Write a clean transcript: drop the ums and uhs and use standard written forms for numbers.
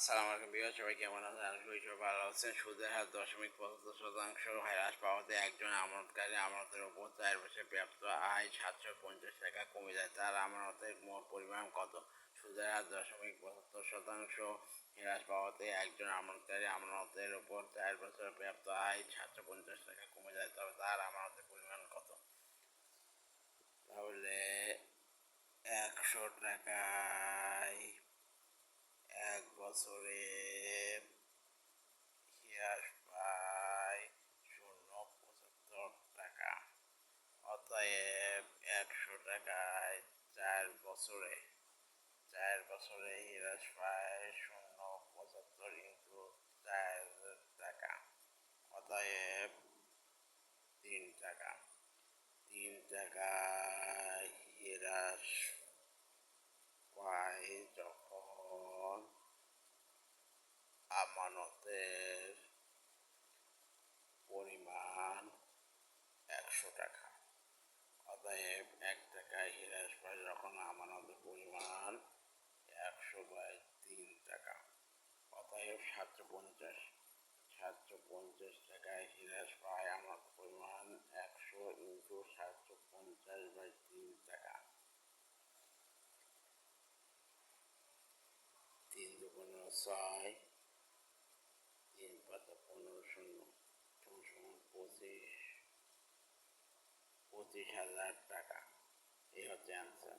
আসসালামু আলাইকুম বিয়ার, সবাই কেমন আছেন? আশা করি সবাই ভালো আছেন। সুদের হার 0.75% হ্রাস পাওয়াতে একজন আমানতকারী আমানতের উপর 4 বছরে প্রাপ্ত আয় 750 টাকা কমে যায়। তার আমানতের মোট পরিমাণ কত? সুদের হার 0.75% হ্রাস পাওয়াতে একজন আমানতকারী আমানতের উপর 4 বছরে প্রাপ্ত আয় 750 টাকা কমে যায়, তবে তার আমানতের পরিমাণ কত? তাহলে 100 টাকায় 1 বছরে হ্রাস পায় 0.75 টাকা। অতএব 100 টাকায় 4 বছরে হ্রাস পায় 0.75 ইন্টু 4 টাকা। অতএব 3 টাকা। 3 টাকায় হ্রাস পায় যখন আমানতের পরিমাণ 100 টাকা। অতএব 1 টাকায় হ্রাস পায় যখন আমানতের পরিমাণ 100/3 টাকা। অতএব 750 টাকায় হ্রাস পায় আমানতের পরিমাণ 100 ইন্টু 750/3 টাকা। 3×6, 3×15 সমান 25,000 টাকা। এই হচ্ছে অ্যান্সার।